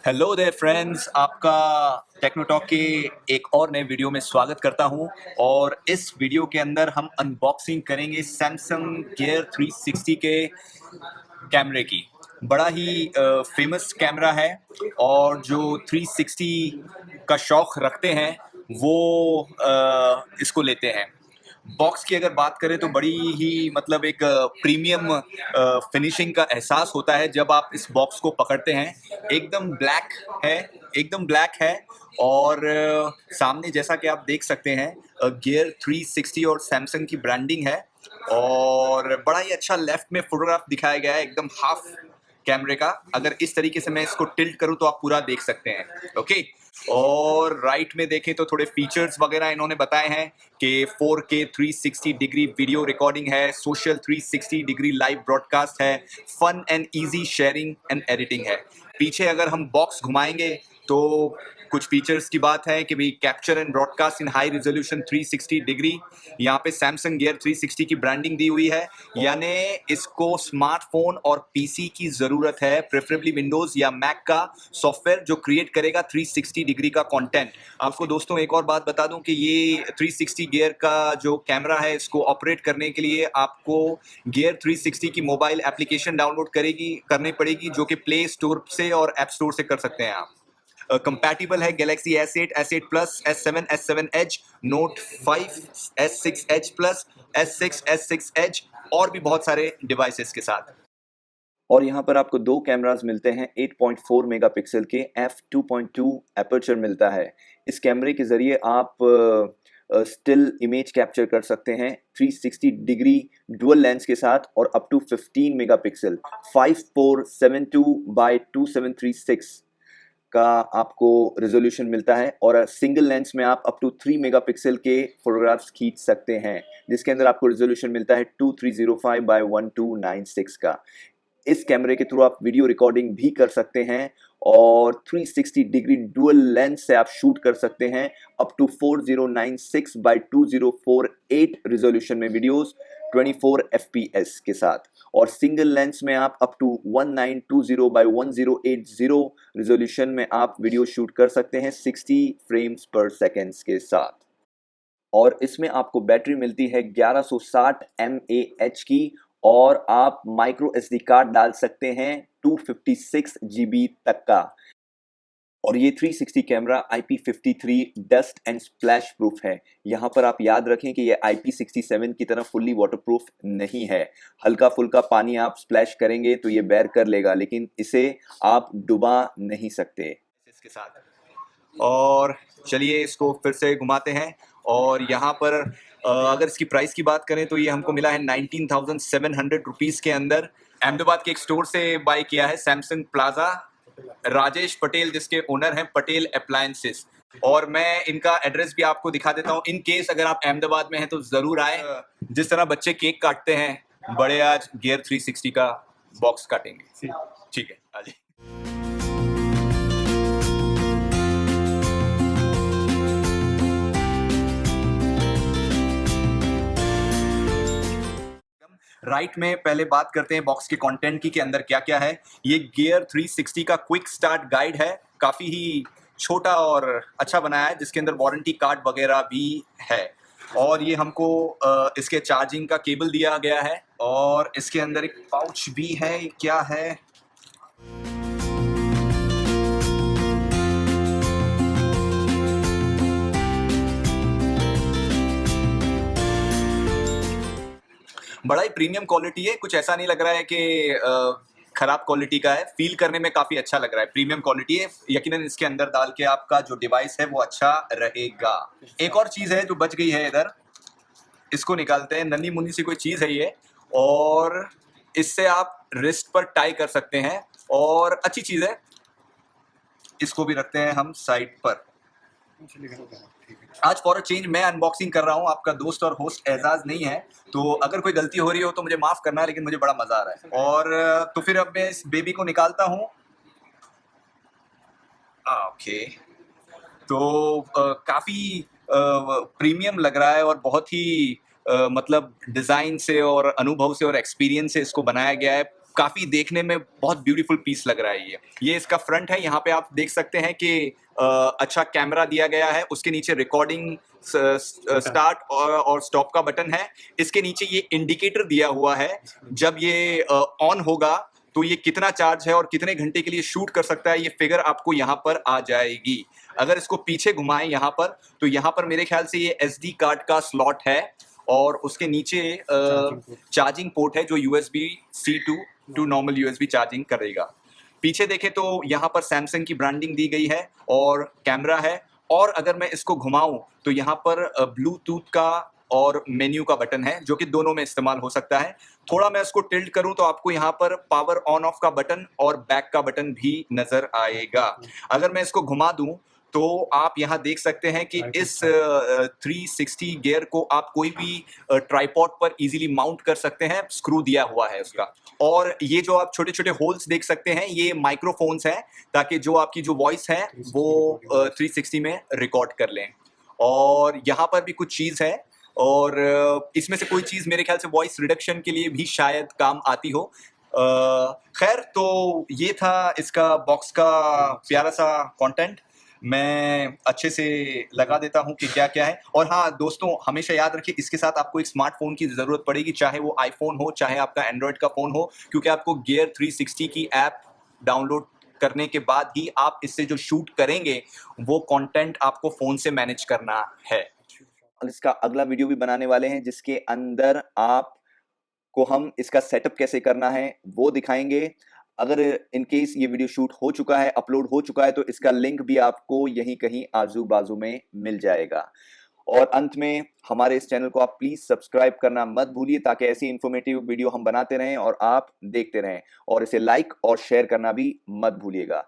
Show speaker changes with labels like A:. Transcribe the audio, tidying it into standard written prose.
A: Hello their friends, आपका टेक्नोटॉक के एक और नए वीडियो में स्वागत करता हूं। और इस वीडियो के अंदर हम अनबॉक्सिंग करेंगे सैमसंग गियर 360 के कैमरे की। बड़ा ही फेमस कैमरा है और जो 360 का शौक रखते हैं वो इसको लेते हैं। बॉक्स की अगर बात करें तो बड़ी ही मतलब एक प्रीमियम फिनिशिंग का एहसास होता है जब आप इस बॉक्स को पकड़ते हैं। एकदम ब्लैक है, एकदम ब्लैक है। और सामने जैसा कि आप देख सकते हैं गियर 360 और सैमसंग की ब्रांडिंग है। और बड़ा ही अच्छा लेफ्ट में फोटोग्राफ दिखाया गया है, एकदम हाफ कैमरे का। अगर इस तरीके से मैं इसको टिल्ट करूं तो आप पूरा देख सकते हैं। ओके। और राइट में देखें तो थोड़े फीचर्स वगैरह इन्होंने बताए हैं कि 4K 360 डिग्री वीडियो रिकॉर्डिंग है, सोशल 360 डिग्री लाइव ब्रॉडकास्ट है, fun and easy sharing and editing है। पीछे अगर हम बॉक्स घुमाएंगे तो कुछ फीचर्स की बात है कि भाई capture and broadcast in high resolution 360 degree. यहाँ पे सैमसंग गियर 360 की ब्रांडिंग दी हुई है, यानी इसको स्मार्टफोन और पीसी की जरूरत है, प्रेफरेबली विंडोज या मैक का सॉफ्टवेयर जो क्रिएट करेगा 360 डिग्री का कंटेंट। आपको दोस्तों एक और बात बता दूं कि ये 360 गियर का जो कैमरा है, इसको ऑपरेट करने के लिए आपको गियर 360 की मोबाइल एप्लीकेशन डाउनलोड करनी पड़ेगी, जो कि प्ले स्टोर से और ऐप स्टोर से कर सकते हैं आप। कंपैटिबल है Galaxy S8, S8 plus, S7, S7 Edge, Note 5, S6 Edge plus, S6, S6 Edge और भी बहुत सारे डिवाइसेस के साथ। और यहाँ पर आपको दो कैमरास मिलते हैं। 8.4 मेगापिक्सल के f2.2 एपर्चर मिलता है। इस कैमरे के ज़रिए आप स्टिल इमेज कैप्चर कर सकते हैं 360 डिग्री डुअल लेंस के साथ, और अप टू 15 मेगापिक्सल 5472 बाई 2736 का आपको रेजोल्यूशन मिलता है। और सिंगल लेंस में आप अप टू 3 मेगापिक्सल के फोटोग्राफ्स खींच सकते हैं, जिसके अंदर आपको रेजोल्यूशन मिलता है 2305 बाय 1296 का। इस कैमरे के थ्रू आप वीडियो रिकॉर्डिंग भी कर सकते हैं और 360 डिग्री डुअल लेंस से आप शूट कर सकते हैं अप टू 4096 बाय 2048 रेजोल्यूशन में वीडियोस 24 FPS के साथ। और सिंगल लेंस में आप अप टू 1920 बाय 1080 रेजोल्यूशन में आप वीडियो शूट कर सकते हैं 60 फ्रेम्स पर सेकेंड्स के साथ। और इसमें आपको बैटरी मिलती है 1160 mAh की, और आप माइक्रो SD कार्ड डाल सकते हैं 256 GB तक का। और ये 360 camera IP53 dust and splash proof है। यहाँ पर आप याद रखें कि ये IP67 की तरह फुल्ली वाटरप्रूफ नहीं है। हल्का फुल्का पानी आप स्प्लैश करेंगे तो ये बेयर कर लेगा, लेकिन इसे आप डुबा नहीं सकते इसके साथ। और चलिए इसको फिर से घुमाते हैं। और यहाँ पर अगर इसकी प्राइस की बात करें तो ये हमको मिला है 19,700 रुपीज़ के अंदर। अहमदाबाद के एक स्टोर से बाय किया है, सैमसंग प्लाजा, राजेश पटेल जिसके ओनर हैं, पटेल अप्लायंसेस। और मैं इनका एड्रेस भी आपको दिखा देता हूँ, इन केस अगर आप अहमदाबाद में हैं तो ज़रूर आए। जिस तरह बच्चे केक काटते हैं, बड़े आज गियर 360 का बॉक्स काटेंगे। ठीक है, आइए। राइट में पहले बात करते हैं बॉक्स के कंटेंट की, के अंदर क्या क्या है। ये गियर 360 का क्विक स्टार्ट गाइड है, काफ़ी ही छोटा और अच्छा बनाया है, जिसके अंदर वारंटी कार्ड वगैरह भी है। और ये हमको इसके चार्जिंग का केबल दिया गया है, और इसके अंदर एक पाउच भी है। ये क्या है? बड़ा ही प्रीमियम क्वालिटी है, कुछ ऐसा नहीं लग रहा है कि खराब क्वालिटी का है। फील करने में काफी अच्छा लग रहा है, प्रीमियम क्वालिटी है। यकीनन इसके अंदर डाल के आपका जो डिवाइस है वो अच्छा रहेगा। एक और चीज है जो बच गई है इधर, इसको निकालते हैं। नन्ही मुन्नी सी कोई चीज है ये, और इससे आप रिस्ट पर टाई कर सकते हैं, और अच्छी चीज है। इसको भी रखते हैं हम साइड पर। आज फॉर अ चेंज मैं अनबॉक्सिंग कर रहा हूँ, आपका दोस्त और होस्ट एजाज नहीं है, तो अगर कोई गलती हो रही हो तो मुझे माफ करना, लेकिन मुझे बड़ा मजा आ रहा है। और तो फिर अब मैं इस बेबी को निकालता हूँ। ओके। तो काफी प्रीमियम लग रहा है, और बहुत ही मतलब डिजाइन से और अनुभव से और एक्सपीरियंस से इसको बनाया गया है। काफी देखने में बहुत ब्यूटीफुल पीस लग रहा है। ये इसका फ्रंट है। यहाँ पे आप देख सकते हैं कि अच्छा कैमरा दिया गया है। उसके नीचे रिकॉर्डिंग स्टार्ट और स्टॉप का बटन है। इसके नीचे ये इंडिकेटर दिया हुआ है, जब ये ऑन होगा तो ये कितना चार्ज है और कितने घंटे के लिए शूट कर सकता है, ये फिगर आपको यहाँ पर आ जाएगी। अगर इसको पीछे घुमाएं यहाँ पर, तो यहाँ पर मेरे ख्याल से ये SD कार्ड का स्लॉट है और उसके नीचे चार्जिंग पोर्ट है जो USB-C to normal USB charging करेगा। पीछे देखें तो यहाँ पर सैमसंग की ब्रांडिंग दी गई है और कैमरा है। और अगर मैं इसको घुमाऊं तो यहाँ पर ब्लूटूथ का और मेन्यू का बटन है जो कि दोनों में इस्तेमाल हो सकता है। थोड़ा मैं इसको टिल्ट करूं तो आपको यहाँ पर पावर ऑन ऑफ का बटन और बैक का बटन भी नजर आएगा। अगर मैं इसको घुमा दूं तो आप यहाँ देख सकते हैं कि इस 360 गियर को आप कोई भी ट्राइपॉड पर इजीली माउंट कर सकते हैं। स्क्रू दिया हुआ है उसका। और ये जो आप छोटे छोटे होल्स देख सकते हैं, ये माइक्रोफोन्स हैं, ताकि जो आपकी जो वॉइस है वो 360 में रिकॉर्ड कर लें। और यहाँ पर भी कुछ चीज़ है और इसमें से कोई चीज़ मेरे ख्याल से वॉइस रिडक्शन के लिए भी शायद काम आती हो। खैर, तो ये था इसका बॉक्स का प्यारा सा कंटेंट। मैं अच्छे से लगा देता हूँ कि क्या क्या है। और हाँ दोस्तों, हमेशा याद रखिए, इसके साथ आपको एक स्मार्टफोन की ज़रूरत पड़ेगी, चाहे वो आईफोन हो चाहे आपका एंड्रॉयड का फ़ोन हो, क्योंकि आपको गियर 360 की ऐप डाउनलोड करने के बाद ही आप इससे जो शूट करेंगे वो कंटेंट आपको फ़ोन से मैनेज करना है। इसका अगला वीडियो भी बनाने वाले हैं जिसके अंदर आपको हम इसका सेटअप कैसे करना है वो दिखाएंगे। अगर इन केस ये वीडियो शूट हो चुका है, अपलोड हो चुका है, तो इसका लिंक भी आपको यहीं कहीं आजू बाजू में मिल जाएगा। और अंत में हमारे इस चैनल को आप प्लीज सब्सक्राइब करना मत भूलिए, ताकि ऐसी इंफॉर्मेटिव वीडियो हम बनाते रहें और आप देखते रहें। और इसे लाइक और शेयर करना भी मत भूलिएगा।